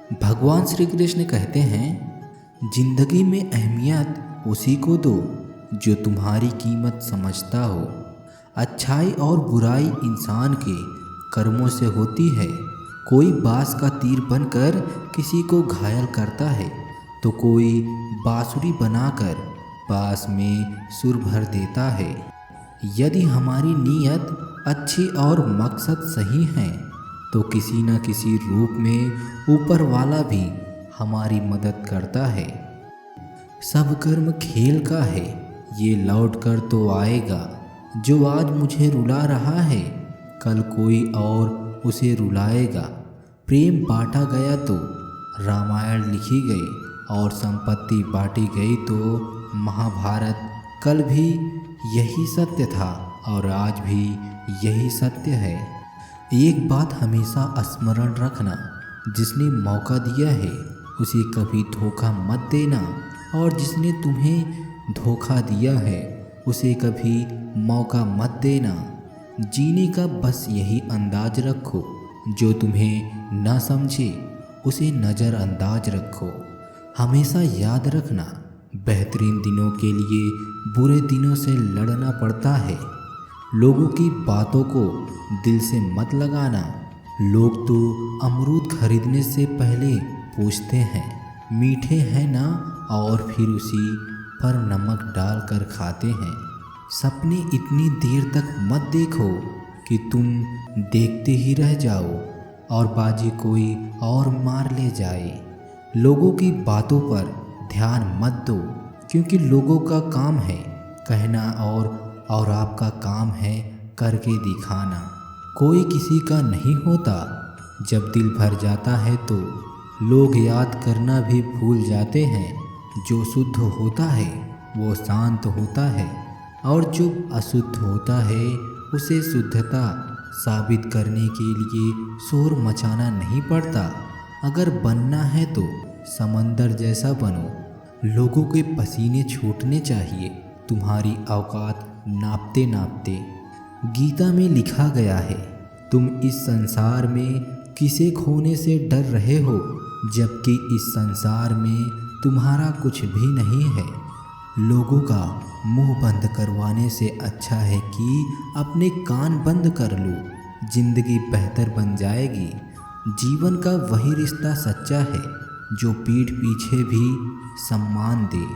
भगवान श्री कृष्ण कहते हैं, जिंदगी में अहमियत उसी को दो जो तुम्हारी कीमत समझता हो। अच्छाई और बुराई इंसान के कर्मों से होती है। कोई बांस का तीर बनकर किसी को घायल करता है तो कोई बांसुरी बनाकर पास में सुर भर देता है। यदि हमारी नीयत अच्छी और मकसद सही है तो किसी न किसी रूप में ऊपर वाला भी हमारी मदद करता है। सब कर्म खेल का है, ये लौट कर तो आएगा। जो आज मुझे रुला रहा है कल कोई और उसे रुलाएगा। प्रेम बांटा गया तो रामायण लिखी गई और संपत्ति बांटी गई तो महाभारत। कल भी यही सत्य था और आज भी यही सत्य है। एक बात हमेशा स्मरण रखना, जिसने मौका दिया है उसे कभी धोखा मत देना और जिसने तुम्हें धोखा दिया है उसे कभी मौका मत देना। जीने का बस यही अंदाज रखो, जो तुम्हें न समझे उसे नज़रअंदाज रखो। हमेशा याद रखना, बेहतरीन दिनों के लिए बुरे दिनों से लड़ना पड़ता है। लोगों की बातों को दिल से मत लगाना। लोग तो अमरूद खरीदने से पहले पूछते हैं मीठे हैं ना, और फिर उसी पर नमक डालकर खाते हैं। सपने इतनी देर तक मत देखो कि तुम देखते ही रह जाओ और बाजी कोई और मार ले जाए। लोगों की बातों पर ध्यान मत दो, क्योंकि लोगों का काम है कहना और आपका काम है करके दिखाना। कोई किसी का नहीं होता। जब दिल भर जाता है तो लोग याद करना भी भूल जाते हैं। जो शुद्ध होता है वो शांत होता है और जो अशुद्ध होता है उसे शुद्धता साबित करने के लिए शोर मचाना नहीं पड़ता। अगर बनना है तो समंदर जैसा बनो। लोगों के पसीने छूटने चाहिए तुम्हारी औकात नापते नापते। गीता में लिखा गया है, तुम इस संसार में किसे खोने से डर रहे हो, जबकि इस संसार में तुम्हारा कुछ भी नहीं है। लोगों का मुंह बंद करवाने से अच्छा है कि अपने कान बंद कर लो। जिंदगी बेहतर बन जाएगी। जीवन का वही रिश्ता सच्चा है जो पीठ पीछे भी सम्मान दे।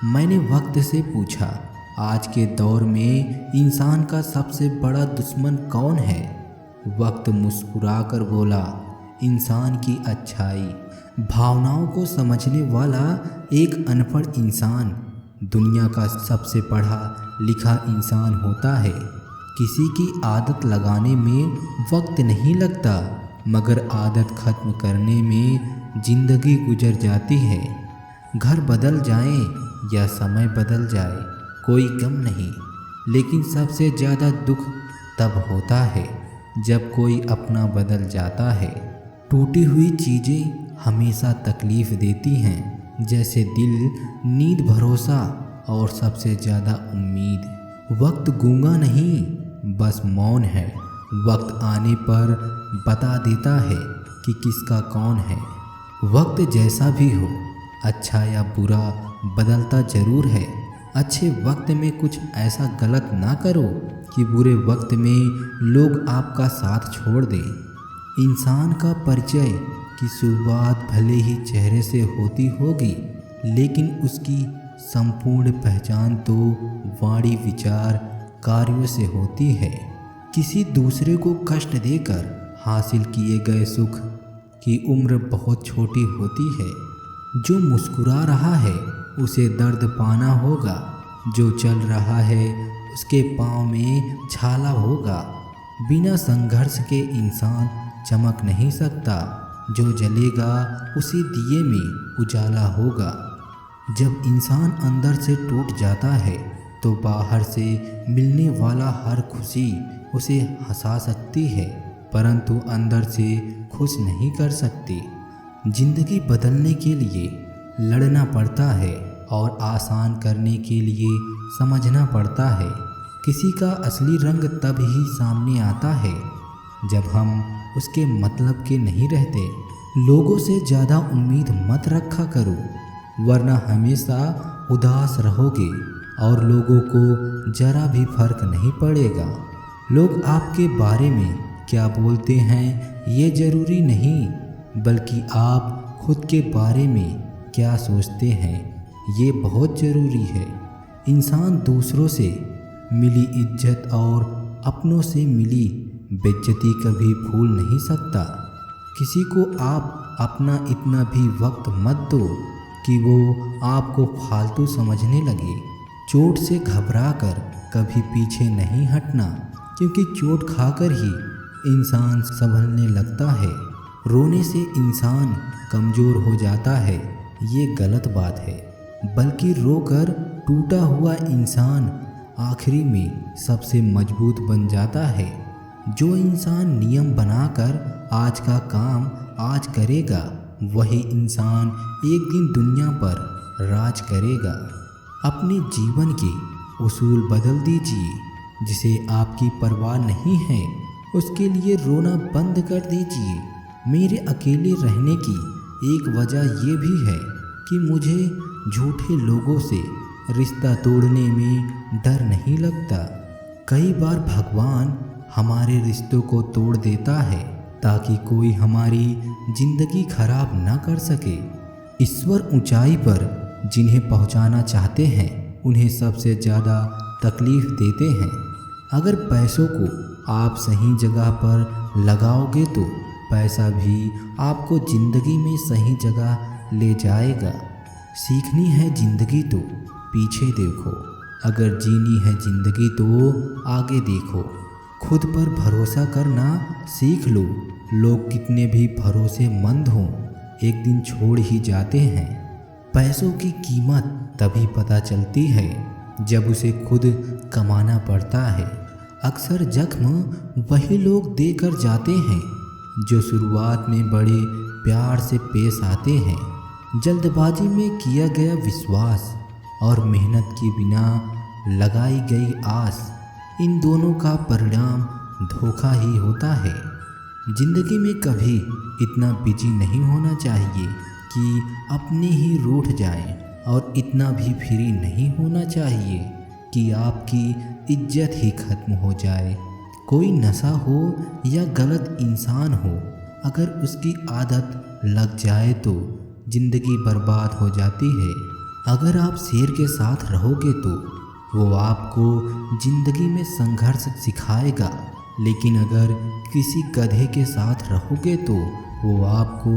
मैंने वक्त से पूछा, आज के दौर में इंसान का सबसे बड़ा दुश्मन कौन है? वक्त मुस्कुराकर बोला, इंसान की अच्छाई। भावनाओं को समझने वाला एक अनपढ़ इंसान दुनिया का सबसे पढ़ा लिखा इंसान होता है। किसी की आदत लगाने में वक्त नहीं लगता, मगर आदत खत्म करने में जिंदगी गुजर जाती है। घर बदल जाए या समय बदल जाए कोई गम नहीं, लेकिन सबसे ज़्यादा दुख तब होता है जब कोई अपना बदल जाता है। टूटी हुई चीज़ें हमेशा तकलीफ़ देती हैं, जैसे दिल, नींद, भरोसा और सबसे ज़्यादा उम्मीद। वक्त गूंगा नहीं, बस मौन है। वक्त आने पर बता देता है कि किसका कौन है। वक्त जैसा भी हो, अच्छा या बुरा, बदलता ज़रूर है। अच्छे वक्त में कुछ ऐसा गलत ना करो कि बुरे वक्त में लोग आपका साथ छोड़ दें। इंसान का परिचय की शुरुआत भले ही चेहरे से होती होगी, लेकिन उसकी संपूर्ण पहचान तो वाणी, विचार, कार्यों से होती है। किसी दूसरे को कष्ट देकर हासिल किए गए सुख की उम्र बहुत छोटी होती है। जो मुस्कुरा रहा है उसे दर्द पाना होगा। जो चल रहा है उसके पाँव में छाला होगा। बिना संघर्ष के इंसान चमक नहीं सकता। जो जलेगा उसी दिए में उजाला होगा। जब इंसान अंदर से टूट जाता है तो बाहर से मिलने वाला हर खुशी उसे हंसा सकती है, परंतु अंदर से खुश नहीं कर सकती। जिंदगी बदलने के लिए लड़ना पड़ता है और आसान करने के लिए समझना पड़ता है। किसी का असली रंग तब ही सामने आता है जब हम उसके मतलब के नहीं रहते। लोगों से ज़्यादा उम्मीद मत रखा करो, वरना हमेशा उदास रहोगे और लोगों को ज़रा भी फर्क नहीं पड़ेगा। लोग आपके बारे में क्या बोलते हैं ये ज़रूरी नहीं, बल्कि आप खुद के बारे में क्या सोचते हैं ये बहुत ज़रूरी है। इंसान दूसरों से मिली इज्जत और अपनों से मिली बेइज्जती कभी भूल नहीं सकता। किसी को आप अपना इतना भी वक्त मत दो कि वो आपको फालतू समझने लगे। चोट से घबराकर कभी पीछे नहीं हटना, क्योंकि चोट खाकर ही इंसान संभलने लगता है। रोने से इंसान कमज़ोर हो जाता है ये गलत बात है, बल्कि रोकर टूटा हुआ इंसान आखिरी में सबसे मजबूत बन जाता है। जो इंसान नियम बनाकर आज का काम आज करेगा, वही इंसान एक दिन दुनिया पर राज करेगा। अपने जीवन के उसूल बदल दीजिए। जिसे आपकी परवाह नहीं है उसके लिए रोना बंद कर दीजिए। मेरे अकेले रहने की एक वजह ये भी है कि मुझे झूठे लोगों से रिश्ता तोड़ने में डर नहीं लगता। कई बार भगवान हमारे रिश्तों को तोड़ देता है ताकि कोई हमारी जिंदगी खराब ना कर सके। ईश्वर ऊंचाई पर जिन्हें पहुंचाना चाहते हैं उन्हें सबसे ज़्यादा तकलीफ देते हैं। अगर पैसों को आप सही जगह पर लगाओगे तो पैसा भी आपको ज़िंदगी में सही जगह ले जाएगा। सीखनी है ज़िंदगी तो पीछे देखो, अगर जीनी है ज़िंदगी तो आगे देखो। खुद पर भरोसा करना सीख लो। लोग कितने भी भरोसेमंद हों एक दिन छोड़ ही जाते हैं। पैसों की कीमत तभी पता चलती है जब उसे खुद कमाना पड़ता है। अक्सर जख्म वही लोग देकर जाते हैं जो शुरुआत में बड़े प्यार से पेश आते हैं। जल्दबाजी में किया गया विश्वास और मेहनत के बिना लगाई गई आस, इन दोनों का परिणाम धोखा ही होता है। जिंदगी में कभी इतना बिजी नहीं होना चाहिए कि अपने ही रूठ जाएं, और इतना भी फ्री नहीं होना चाहिए कि आपकी इज्जत ही खत्म हो जाए। कोई नशा हो या गलत इंसान हो, अगर उसकी आदत लग जाए तो जिंदगी बर्बाद हो जाती है। अगर आप शेर के साथ रहोगे तो वो आपको ज़िंदगी में संघर्ष सिखाएगा, लेकिन अगर किसी गधे के साथ रहोगे तो वो आपको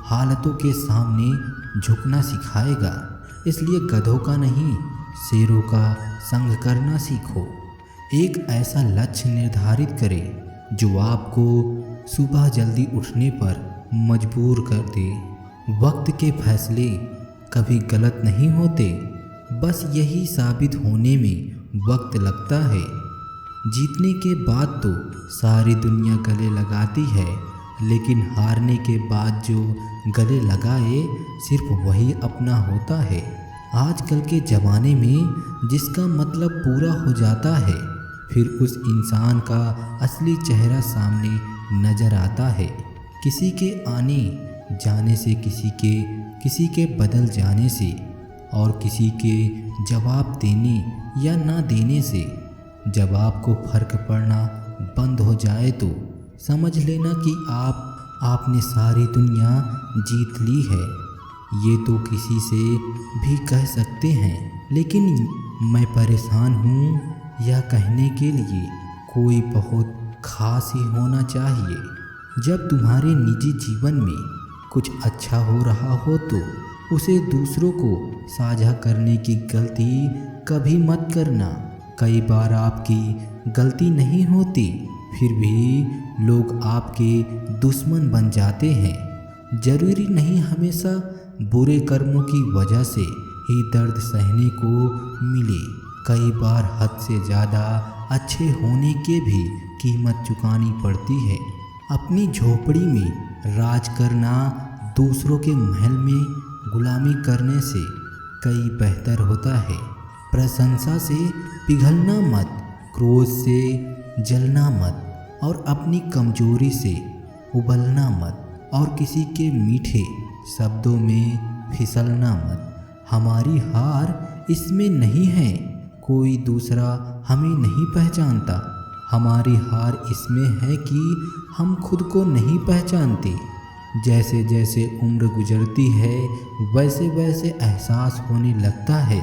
हालातों के सामने झुकना सिखाएगा। इसलिए गधों का नहीं, शेरों का संग करना सीखो। एक ऐसा लक्ष्य निर्धारित करें जो आपको सुबह जल्दी उठने पर मजबूर कर दे। वक्त के फैसले कभी गलत नहीं होते, बस यही साबित होने में वक्त लगता है। जीतने के बाद तो सारी दुनिया गले लगाती है, लेकिन हारने के बाद जो गले लगाए सिर्फ वही अपना होता है। आजकल के ज़माने में जिसका मतलब पूरा हो जाता है, फिर उस इंसान का असली चेहरा सामने नज़र आता है। किसी के आने जाने से, किसी के बदल जाने से और किसी के जवाब देने या ना देने से जब आपको फर्क पड़ना बंद हो जाए तो समझ लेना कि आपने सारी दुनिया जीत ली है। ये तो किसी से भी कह सकते हैं, लेकिन मैं परेशान हूँ या कहने के लिए कोई बहुत खास ही होना चाहिए। जब तुम्हारे निजी जीवन में कुछ अच्छा हो रहा हो तो उसे दूसरों को साझा करने की गलती कभी मत करना। कई बार आपकी गलती नहीं होती, फिर भी लोग आपके दुश्मन बन जाते हैं। जरूरी नहीं हमेशा बुरे कर्मों की वजह से ही दर्द सहने को मिले। कई बार हद से ज़्यादा अच्छे होने के भी कीमत चुकानी पड़ती है। अपनी झोपड़ी में राज करना दूसरों के महल में गुलामी करने से कई बेहतर होता है। प्रशंसा से पिघलना मत, क्रोध से जलना मत और अपनी कमजोरी से उबलना मत। और किसी के मीठे शब्दों में फिसलना मत। हमारी हार इसमें नहीं है कोई दूसरा हमें नहीं पहचानता, हमारी हार इसमें है कि हम खुद को नहीं पहचानते। जैसे जैसे उम्र गुजरती है वैसे वैसे एहसास होने लगता है।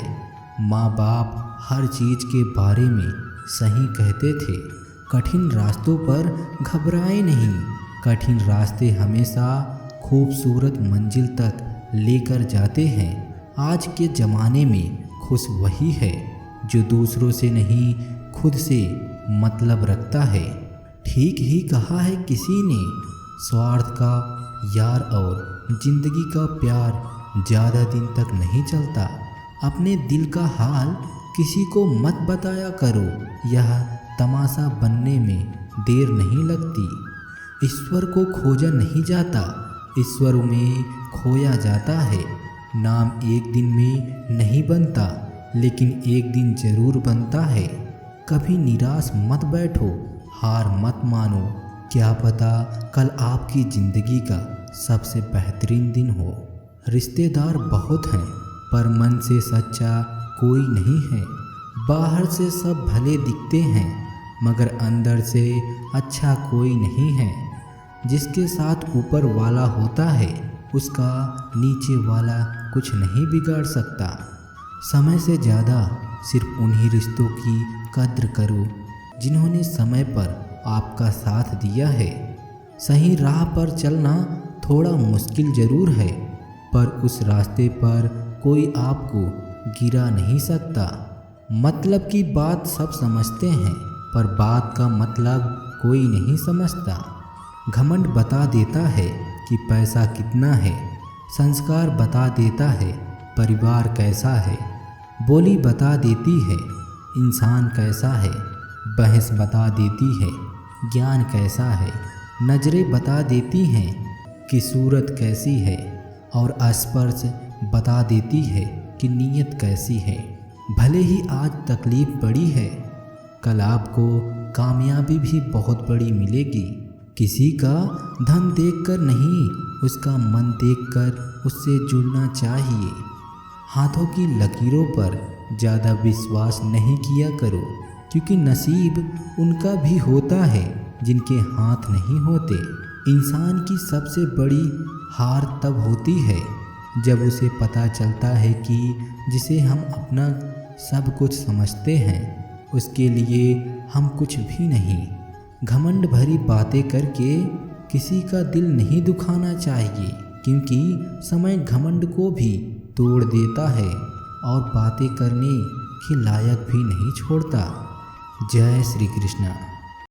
माँ बाप हर चीज़ के बारे में सही कहते थे। कठिन रास्तों पर घबराए नहीं, कठिन रास्ते हमेशा खूबसूरत मंजिल तक लेकर जाते हैं। आज के ज़माने में खुश वही है जो दूसरों से नहीं खुद से मतलब रखता है। ठीक ही कहा है किसी ने, स्वार्थ का यार और जिंदगी का प्यार ज़्यादा दिन तक नहीं चलता। अपने दिल का हाल किसी को मत बताया करो, यह तमाशा बनने में देर नहीं लगती। ईश्वर को खोजा नहीं जाता, ईश्वर में खोया जाता है। नाम एक दिन में नहीं बनता लेकिन एक दिन ज़रूर बनता है। कभी निराश मत बैठो, हार मत मानो, क्या पता कल आपकी ज़िंदगी का सबसे बेहतरीन दिन हो। रिश्तेदार बहुत हैं पर मन से सच्चा कोई नहीं है। बाहर से सब भले दिखते हैं मगर अंदर से अच्छा कोई नहीं है। जिसके साथ ऊपर वाला होता है उसका नीचे वाला कुछ नहीं बिगाड़ सकता। समय से ज़्यादा सिर्फ उन्हीं रिश्तों की कद्र करो जिन्होंने समय पर आपका साथ दिया है। सही राह पर चलना थोड़ा मुश्किल ज़रूर है पर उस रास्ते पर कोई आपको गिरा नहीं सकता। मतलब की बात सब समझते हैं पर बात का मतलब कोई नहीं समझता। घमंड बता देता है कि पैसा कितना है, संस्कार बता देता है परिवार कैसा है, बोली बता देती है इंसान कैसा है, बहस बता देती है ज्ञान कैसा है, नज़रें बता देती हैं कि सूरत कैसी है और स्पर्श बता देती है कि नीयत कैसी है। भले ही आज तकलीफ़ बड़ी है, कल आपको कामयाबी भी बहुत बड़ी मिलेगी। किसी का धन देखकर नहीं, उसका मन देखकर उससे जुड़ना चाहिए। हाथों की लकीरों पर ज़्यादा विश्वास नहीं किया करो क्योंकि नसीब उनका भी होता है जिनके हाथ नहीं होते। इंसान की सबसे बड़ी हार तब होती है जब उसे पता चलता है कि जिसे हम अपना सब कुछ समझते हैं उसके लिए हम कुछ भी नहीं। घमंड भरी बातें करके किसी का दिल नहीं दुखाना चाहिए क्योंकि समय घमंड को भी तोड़ देता है और बातें करने के लायक भी नहीं छोड़ता। जय श्री कृष्ण।